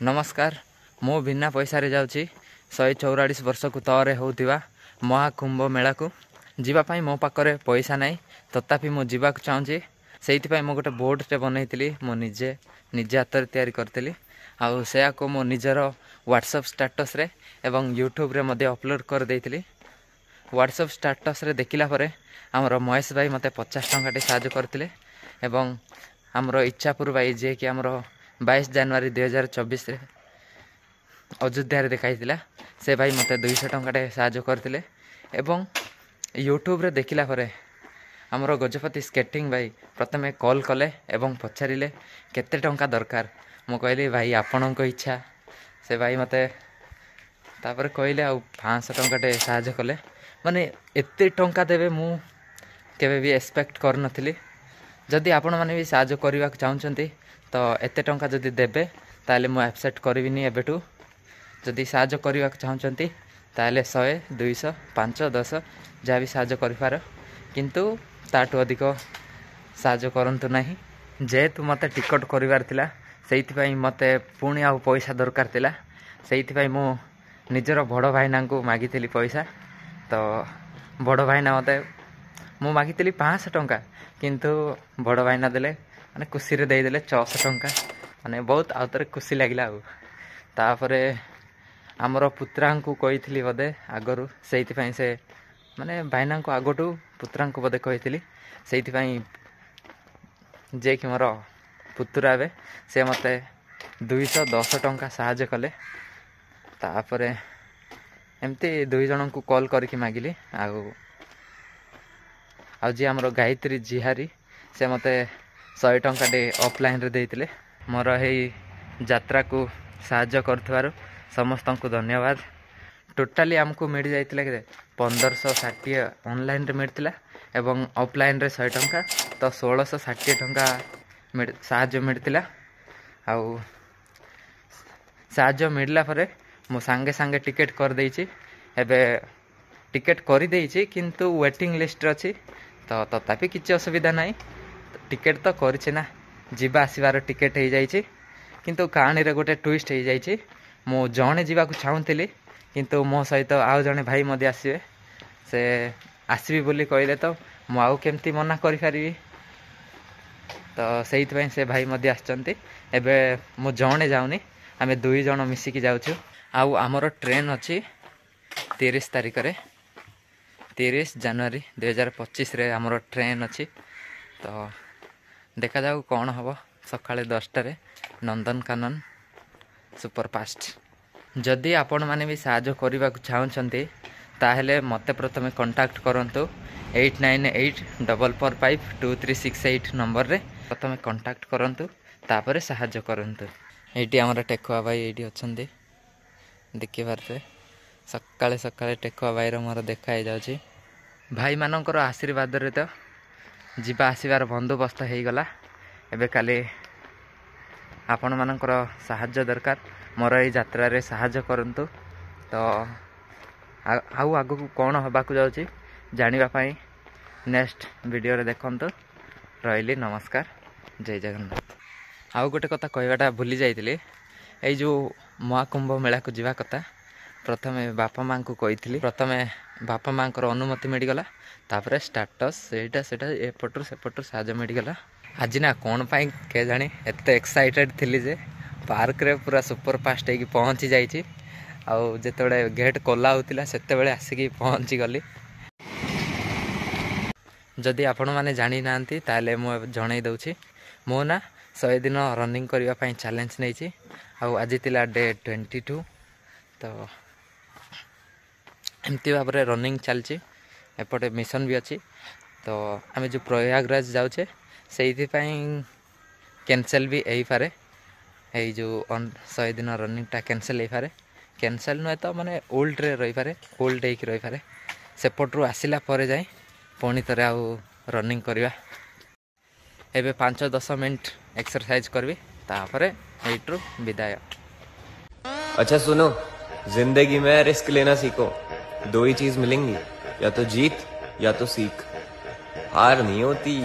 नमस्कार मु बिना पैसा रे जाउची 144 वर्ष को तरे होउथिबा महाकुंभ मेला को जीवापाई मो पाखरे पैसा नहीं तथापि मु जीवाक चाहूँगी से मो गोटे बोर्ड टे बनईली मो निजे हाथ तैयारी करतली आउ से को मो निजर व्हाट्सएप स्टेटस रे एवं यूट्यूब रे मध्य अपलोड कर देइतली। व्हाट्सएप स्टेटस रे देखिला परे हमर महेश भाई मते 50 टंका साहाय्य करथिले एवं हमर इच्छापुर भाई जे कि हमर 22 जनवरी 2024 रे अयोध्या रे देखाइतिला से भाई मते 200 टंका साहाय्य करथिले एवं यूट्यूब रे देखिला परे हमर गजपति स्केटिंग भाई प्रथमे कॉल कले एवं पचारिले केते टंका दरकार मु कहली भाई आपन को इच्छा से भाई मते तापर कहले आ 500 टंका साहाय्य कले माने एते टंका देबे मु केबे भी एक्सपेक्ट कर नथिली। जदि आपण माने भी साहाय्य करबा चाहउछंती तो एते टंका जदि देबे ताले मु एक्सेप्ट करबिनी एबेटू जदि साहाय्य करबा चाहउछंती ताले 100 200 5 10 जा भी साहाय्य करि पार किंतु ताटू अधिक साहाय्य करंतु नाही जेतु मते टिकट करिवार थिला सेइथि पई मते पुणी आ पैसा दरकार थिला सेइथि पई मु निजर बड़ भाईना को मागितली पैसा तो बड़ भाईना मते मु मागितली 500 टंका किंतु बड़ भाईना देले माने खुशी रे देई देले 600 टंका माने बहुत आउतरे खुशी लागिला आ तापरे हमर पुत्रा को कहितली बदे आगरु सेइथि पई से माने भाईना को आगटू पुत्रा को बदे कहितली सेइथि पई जे कि मोर पुत्रा बे से मते 210 टंका साहाय्य कले तापरे एमती 2 जन को कॉल करके मागिली आ जी हमर गायत्री जिहारी से मते 100 टंका ऑफलाइन रे देइतिले मोर हे यात्रा को साहाय्य करथवार समस्त को धन्यवाद। टोटाली हमको मिल जाइतिला के 1560 ऑनलाइन रे मिलतिला एवं ऑफलाइन रे 100 टंका तो 1660 टंका साहाय्य मिलतिला आउ साहाय्य मिलला परे मो सांगे सांगे टिकेट कर देइछि एबे टिकेट करि देइछि किंतु वेटिंग लिस्ट अछि तो तथापि किछि असुविधा नाही टिकेट तो करछि ना जीवा आसीबार टिकेट हे जाइछि किंतु कहानी रे गोटे ट्विस्ट हे जाइछि मो जणे जीवा को चाहूतिली किंतु मो सहित आउ जणे भाई मधे आसीबे से आसीबी बोली कहले तो मो आउ केमती मना करि पारिबी तो सेइथ पई से भाई मधे आछंती एबे मो जणे जाउनी आमे 2 जण मिसिकी जाउछु आउ हमर ट्रेन अछि 30 तारिख रे 30 जनवरी 2025 रे हमर ट्रेन अछि तो देखा जाऊ कौन हम सकाଳେ 10 रे नंदनकानन सुपरफास्ट। जदि आपण माने भी साहाय्य करबा चाहउछंती ताहेले मते प्रथमे कांटेक्ट करंतु 8984452368 नंबर रे प्रथमे कांटेक्ट करंतु तापरे साहाय्य करंतु। एटी हमर टेकुआ भाई एटी अछंती देखि बारते सकाळे सकाळे टेकुआ भाई रो मोर देखा हे जाउची भाई मानकर आशीर्वाद रे तो जीवा आसीबार बंदोबस्त हो गला एबे काली आपण मानकर साहाय्य दरकार मोर ए यात्रा रे साहाय्य करंतु तो आउ आगु कौन होबा को जाउची जानिबा पई नेक्स्ट वीडियो रे देखंतु रहिली नमस्कार जय जगन्नाथ। आउ गोटे कथा कहवाटा भूली जाइतिली ए जो महाकुंभ मेला को जीवा कथा प्रथमे बापा मां को कहितली प्रथमे बापा मां को अनुमति मिल गला तापरे स्टेटस सेटा सेटा एपटू सेपटू साहाय्य मिल गला आज ना कौन पाई के जानी एते एक्साइटेड थिली जे पार्क रे पूरा सुपरफास्ट हे पहुंची जाइछि आउ जेतेबेले गेट खोला होतिला सेतेबेले आसिकी पहुंची गली। जदि आपण माने जानि नांती ताले मो जणै दउछि मो ना 100 दिन रनिंग करबा पई चैलेंज नैछि आउ आज तिला डे 22 तो एमती भाव में रनिंग चलची एपटे मिशन भी अच्छी तो आम जो प्रयागराज जाऊे से कैंसल भी हो पारे ये जो 100 दिन रनिंग टा कैंसल हो पारे कैंसल नुहे तो माने ओल्ड रे रही पारे ओल्ड हो रही पारे सेपटू आसला जाए पुणी थे आउ रनिंग करवा एबे 5-10 मिनट एक्सरसाइज करबी तापर एट्रू विदाय। अच्छा सुनो, जिंदगी में रिस्क लेना सीखो। 2 ही चीज मिलेंगी, या तो जीत या तो सीख। हार नहीं होती।